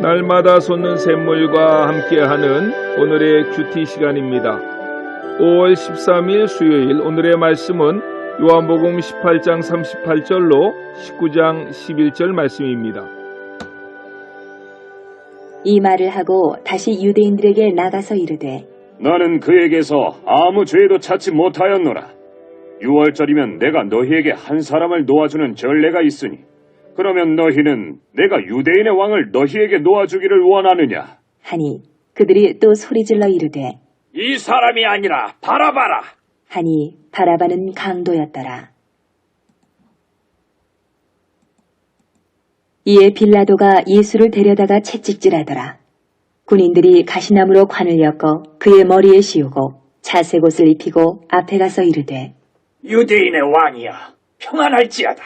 날마다 솟는 샘물과 함께하는 오늘의 큐티 시간입니다. 5월 13일 수요일 오늘의 말씀은 요한복음 18장 38절로 19장 11절 말씀입니다. 이 말을 하고 다시 유대인들에게 나가서 이르되 나는 그에게서 아무 죄도 찾지 못하였노라. 6월절이면 내가 너희에게 한 사람을 놓아주는 전례가 있으니 그러면 너희는 내가 유대인의 왕을 너희에게 놓아주기를 원하느냐? 하니 그들이 또 소리질러 이르되 이 사람이 아니라 바라바라. 하니 바라바는 강도였더라. 이에 빌라도가 예수를 데려다가 채찍질하더라. 군인들이 가시나무로 관을 엮어 그의 머리에 씌우고 자색 옷을 입히고 앞에 가서 이르되 유대인의 왕이여 평안할지어다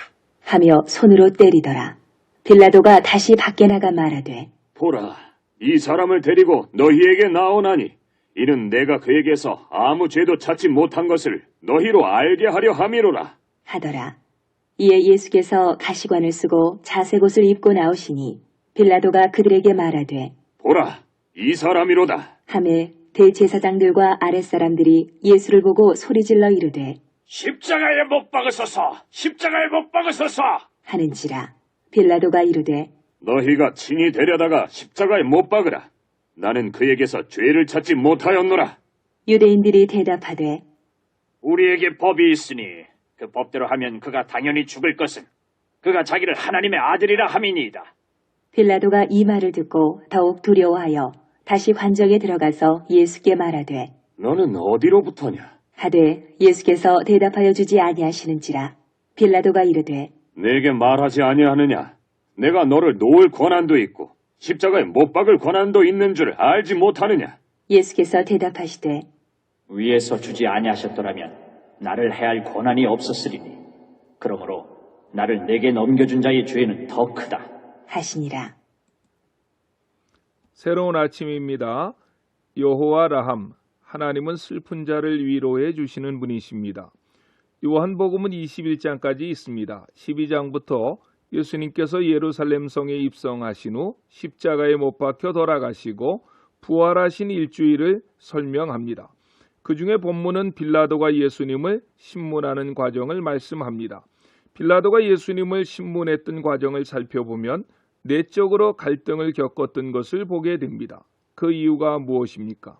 하며 손으로 때리더라. 빌라도가 다시 밖에 나가 말하되 보라, 이 사람을 데리고 너희에게 나오나니 이는 내가 그에게서 아무 죄도 찾지 못한 것을 너희로 알게 하려 함이로라. 하더라. 이에 예수께서 가시관을 쓰고 자색 옷을 입고 나오시니 빌라도가 그들에게 말하되 보라, 이 사람이로다. 하매 대제사장들과 아랫사람들이 예수를 보고 소리질러 이르되 십자가에 못 박으소서 십자가에 못 박으소서 하는지라. 빌라도가 이르되 너희가 친히 데려다가 십자가에 못 박으라. 나는 그에게서 죄를 찾지 못하였노라. 유대인들이 대답하되 우리에게 법이 있으니 그 법대로 하면 그가 당연히 죽을 것은 그가 자기를 하나님의 아들이라 함이니이다. 빌라도가 이 말을 듣고 더욱 두려워하여 다시 관정에 들어가서 예수께 말하되 너는 어디로부터냐? 하되 예수께서 대답하여 주지 아니하시는지라. 빌라도가 이르되 내게 말하지 아니하느냐? 내가 너를 놓을 권한도 있고 십자가에 못 박을 권한도 있는 줄 알지 못하느냐? 예수께서 대답하시되 위에서 주지 아니하셨더라면 나를 해할 권한이 없었으리니 그러므로 나를 내게 넘겨준 자의 죄는 더 크다 하시니라. 새로운 아침입니다. 여호와 라함, 하나님은 슬픈 자를 위로해 주시는 분이십니다. 요한복음은 21장까지 있습니다. 12장부터 예수님께서 예루살렘 성에 입성하신 후 십자가에 못 박혀 돌아가시고 부활하신 일주일을 설명합니다. 그 중에 본문은 빌라도가 예수님을 신문하는 과정을 말씀합니다. 빌라도가 예수님을 신문했던 과정을 살펴보면 내적으로 갈등을 겪었던 것을 보게 됩니다. 그 이유가 무엇입니까?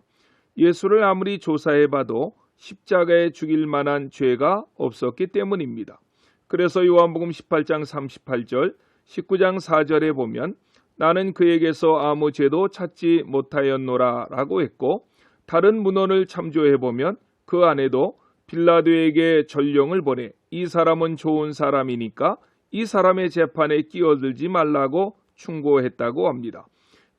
예수를 아무리 조사해봐도 십자가에 죽일 만한 죄가 없었기 때문입니다. 그래서 요한복음 18장 38절, 19장 4절에 보면 나는 그에게서 아무 죄도 찾지 못하였노라 라고 했고 다른 문헌을 참조해보면 그 안에도 빌라도에게 전령을 보내 이 사람은 좋은 사람이니까 이 사람의 재판에 끼어들지 말라고 충고했다고 합니다.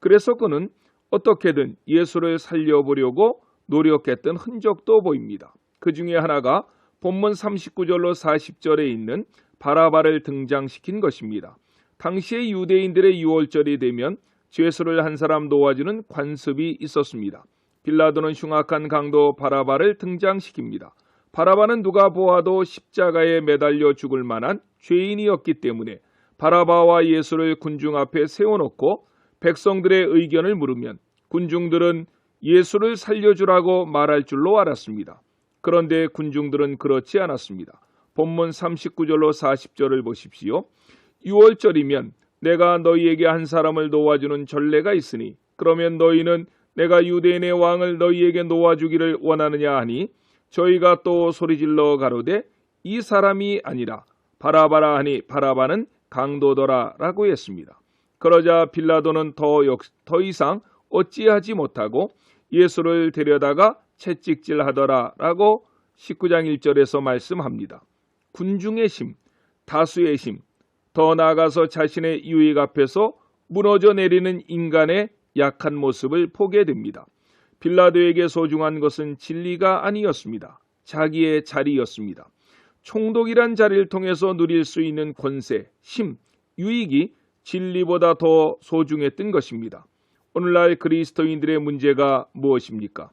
그래서 그는 어떻게든 예수를 살려보려고 노력했던 흔적도 보입니다. 그 중에 하나가 본문 39절로 40절에 있는 바라바를 등장시킨 것입니다. 당시의 유대인들의 6월절이 되면 죄수를 한 사람 놓아주는 관습이 있었습니다. 빌라도는 흉악한 강도 바라바를 등장시킵니다. 바라바는 누가 보아도 십자가에 매달려 죽을 만한 죄인이었기 때문에 바라바와 예수를 군중 앞에 세워놓고 백성들의 의견을 물으면 군중들은 예수를 살려주라고 말할 줄로 알았습니다. 그런데 군중들은 그렇지 않았습니다. 본문 39절로 40절을 보십시오. 6월절이면 내가 너희에게 한 사람을 놓아주는 전례가 있으니 그러면 너희는 내가 유대인의 왕을 너희에게 놓아주기를 원하느냐 하니 저희가 또 소리질러 가로되 이 사람이 아니라 바라바라 하니 바라바는 강도더라 라고 했습니다. 그러자 빌라도는 더 이상 어찌하지 못하고 예수를 데려다가 채찍질하더라 라고 19장 1절에서 말씀합니다. 군중의 심, 다수의 심, 더 나아가서 자신의 유익 앞에서 무너져 내리는 인간의 약한 모습을 보게 됩니다. 빌라도에게 소중한 것은 진리가 아니었습니다. 자기의 자리였습니다. 총독이란 자리를 통해서 누릴 수 있는 권세, 심, 유익이 진리보다 더 소중했던 것입니다. 오늘날 그리스도인들의 문제가 무엇입니까?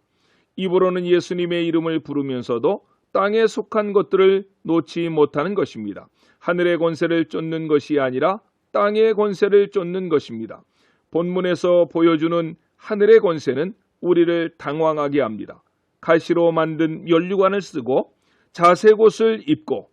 입으로는 예수님의 이름을 부르면서도 땅에 속한 것들을 놓지 못하는 것입니다. 하늘의 권세를 쫓는 것이 아니라 땅의 권세를 쫓는 것입니다. 본문에서 보여주는 하늘의 권세는 우리를 당황하게 합니다. 가시로 만든 면류관을 쓰고 자색옷을 입고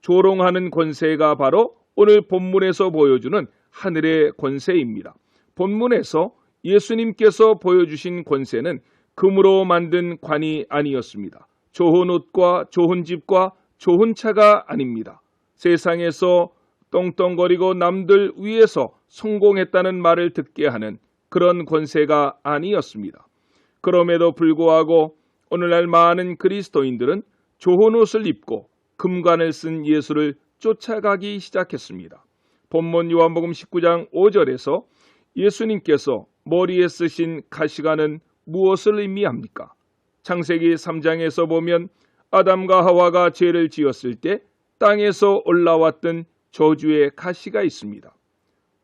조롱하는 권세가 바로 오늘 본문에서 보여주는 하늘의 권세입니다. 본문에서 예수님께서 보여주신 권세는 금으로 만든 관이 아니었습니다. 좋은 옷과 좋은 집과 좋은 차가 아닙니다. 세상에서 떵떵거리고 남들 위해서 성공했다는 말을 듣게 하는 그런 권세가 아니었습니다. 그럼에도 불구하고 오늘날 많은 그리스도인들은 좋은 옷을 입고 금관을 쓴 예수를 쫓아가기 시작했습니다. 본문 요한복음 19장 5절에서 예수님께서 머리에 쓰신 가시관은 무엇을 의미합니까? 창세기 3장에서 보면 아담과 하와가 죄를 지었을 때 땅에서 올라왔던 저주의 가시가 있습니다.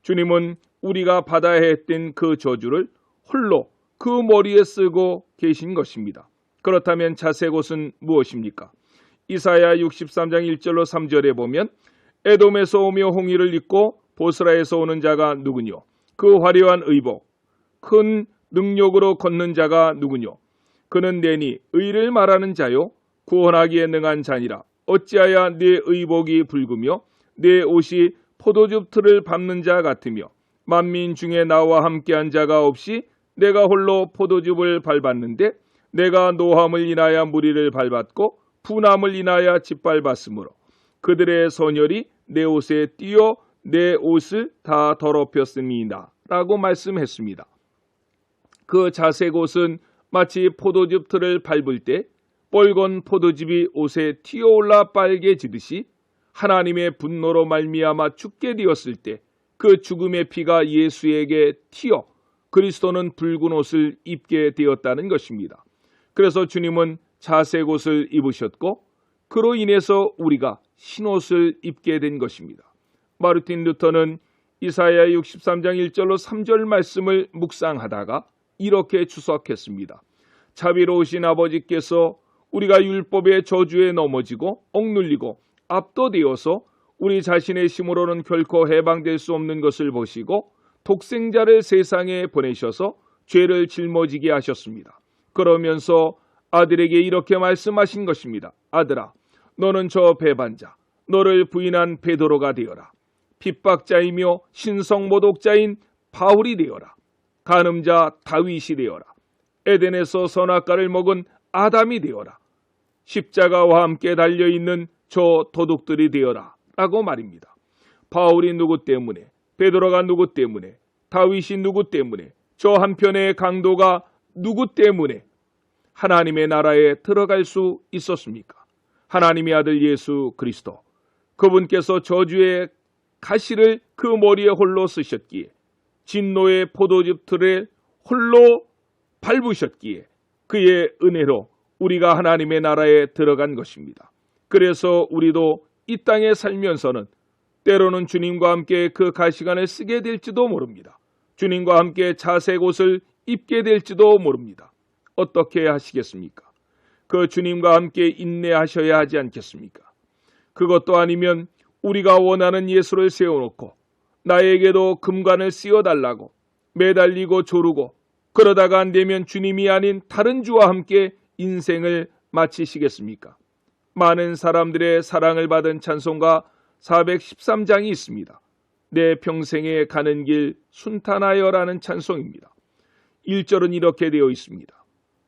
주님은 우리가 받아야 했던 그 저주를 홀로 그 머리에 쓰고 계신 것입니다. 그렇다면 자색옷은 무엇입니까? 이사야 63장 1절로 3절에 보면 에돔에서 오며 홍의를 입고 보스라에서 오는 자가 누구뇨? 그 화려한 의복, 큰 능력으로 걷는 자가 누구뇨? 그는 내니 의를 말하는 자요 구원하기에 능한 자니라. 어찌하여 네 의복이 붉으며 네 옷이 포도즙 틀을 밟는 자 같으며 만민 중에 나와 함께한 자가 없이 내가 홀로 포도즙을 밟았는데 내가 노함을 인하여 무리를 밟았고 분함을 인하여 짓밟았으므로 그들의 선열이 내 옷에 띄어 내 옷을 다 더럽혔음이다 라고 말씀했습니다. 그 자색옷은 마치 포도즙 틀을 밟을 때 뻘건 포도즙이 옷에 튀어올라 빨개지듯이 하나님의 분노로 말미암아 죽게 되었을 때 그 죽음의 피가 예수에게 튀어 그리스도는 붉은 옷을 입게 되었다는 것입니다. 그래서 주님은 자색옷을 입으셨고 그로 인해서 우리가 흰옷을 입게 된 것입니다. 마르틴 루터는 이사야 63장 1절로 3절 말씀을 묵상하다가 이렇게 추석했습니다. 자비로우신 아버지께서 우리가 율법의 저주에 넘어지고 억눌리고 압도되어서 우리 자신의 힘으로는 결코 해방될 수 없는 것을 보시고 독생자를 세상에 보내셔서 죄를 짊어지게 하셨습니다. 그러면서 아들에게 이렇게 말씀하신 것입니다. 아들아, 너는 저 배반자, 너를 부인한 베드로가 되어라. 핍박자이며 신성모독자인 바울이 되어라. 간음자 다윗이 되어라. 에덴에서 선악과를 먹은 아담이 되어라. 십자가와 함께 달려있는 저 도둑들이 되어라 라고 말입니다. 바울이 누구 때문에, 베드로가 누구 때문에, 다윗이 누구 때문에, 저 한편의 강도가 누구 때문에 하나님의 나라에 들어갈 수 있었습니까? 하나님의 아들 예수 그리스도, 그분께서 저주의 가시를 그 머리에 홀로 쓰셨기에, 진노의 포도즙 틀에 홀로 밟으셨기에 그의 은혜로 우리가 하나님의 나라에 들어간 것입니다. 그래서 우리도 이 땅에 살면서는 때로는 주님과 함께 그 가시관을 쓰게 될지도 모릅니다. 주님과 함께 자색옷을 입게 될지도 모릅니다. 어떻게 하시겠습니까? 그 주님과 함께 인내하셔야 하지 않겠습니까? 그것도 아니면 우리가 원하는 예수를 세워놓고 나에게도 금관을 씌워달라고 매달리고 조르고 그러다가 안 되면 주님이 아닌 다른 주와 함께 인생을 마치시겠습니까? 많은 사람들의 사랑을 받은 찬송가 413장이 있습니다. 내 평생에 가는 길 순탄하여라는 찬송입니다. 1절은 이렇게 되어 있습니다.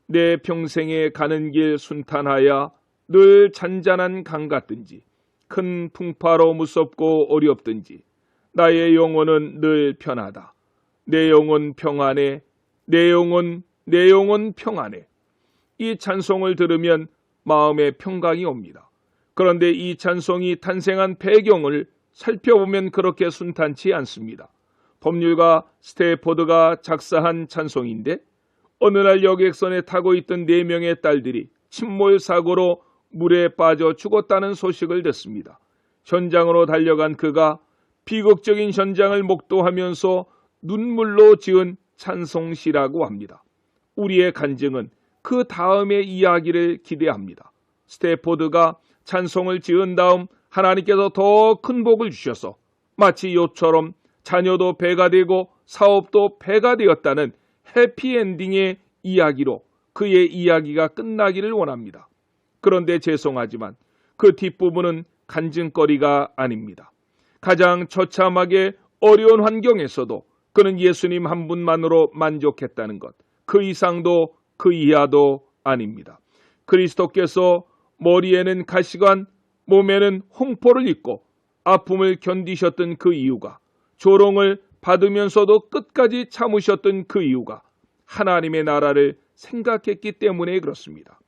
내 평생에 가는 길 순탄하여 늘 잔잔한 강 같든지 큰 풍파로 무섭고 어렵든지 나의 영혼은 늘 편하다. 내 영혼 평안해. 내 영혼 평안해. 이 찬송을 들으면 마음에 평강이 옵니다. 그런데 이 찬송이 탄생한 배경을 살펴보면 그렇게 순탄치 않습니다. 법률가 스테포드가 작사한 찬송인데 어느 날 여객선에 타고 있던 4명의 딸들이 침몰 사고로 물에 빠져 죽었다는 소식을 듣습니다. 현장으로 달려간 그가 비극적인 현장을 목도하면서 눈물로 지은 찬송시라고 합니다. 우리의 간증은 그 다음의 이야기를 기대합니다. 스테포드가 찬송을 지은 다음 하나님께서 더 큰 복을 주셔서 마치 욥처럼 자녀도 배가 되고 사업도 배가 되었다는 해피엔딩의 이야기로 그의 이야기가 끝나기를 원합니다. 그런데 죄송하지만 그 뒷부분은 간증거리가 아닙니다. 가장 처참하게 어려운 환경에서도 그는 예수님 한 분만으로 만족했다는 것, 그 이상도 그 이하도 아닙니다. 그리스도께서 머리에는 가시관, 몸에는 홍포를 입고 아픔을 견디셨던 그 이유가, 조롱을 받으면서도 끝까지 참으셨던 그 이유가 하나님의 나라를 생각했기 때문에 그렇습니다.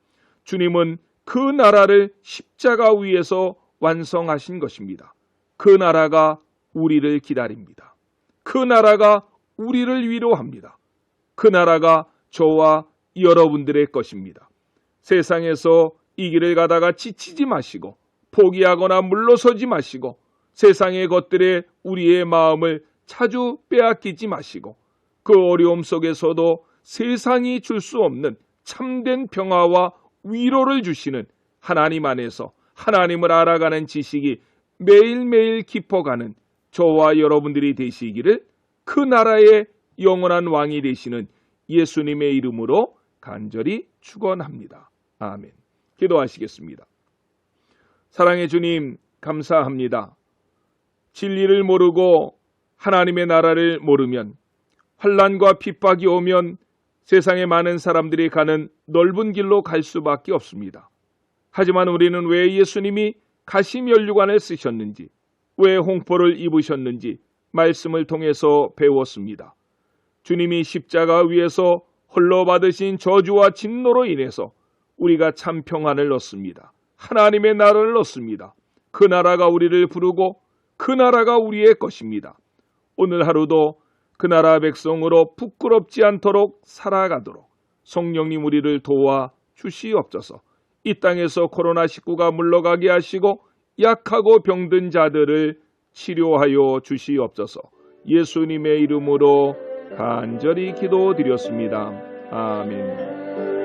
주님은 그 나라를 십자가 위에서 완성하신 것입니다. 그 나라가 우리를 기다립니다. 그 나라가 우리를 위로합니다. 그 나라가 저와 여러분들의 것입니다. 세상에서 이 길을 가다가 지치지 마시고 포기하거나 물러서지 마시고 세상의 것들에 우리의 마음을 자주 빼앗기지 마시고 그 어려움 속에서도 세상이 줄 수 없는 참된 평화와 위로를 주시는 하나님 안에서 하나님을 알아가는 지식이 매일매일 깊어가는 저와 여러분들이 되시기를 그 나라의 영원한 왕이 되시는 예수님의 이름으로 간절히 축원합니다. 아멘. 기도하시겠습니다. 사랑의 주님, 감사합니다. 진리를 모르고 하나님의 나라를 모르면 환난과 핍박이 오면 세상의 많은 사람들이 가는 넓은 길로 갈 수밖에 없습니다. 하지만 우리는 왜 예수님이 가시면류관을 쓰셨는지, 왜 홍포를 입으셨는지 말씀을 통해서 배웠습니다. 주님이 십자가 위에서 홀로 받으신 저주와 진노로 인해서 우리가 참 평안을 얻습니다. 하나님의 나라를 얻습니다. 그 나라가 우리를 부르고 그 나라가 우리의 것입니다. 오늘 하루도 그 나라 백성으로 부끄럽지 않도록 살아가도록 성령님 우리를 도와 주시옵소서. 이 땅에서 코로나19가 물러가게 하시고 약하고 병든 자들을 치료하여 주시옵소서. 예수님의 이름으로 간절히 기도드렸습니다. 아멘.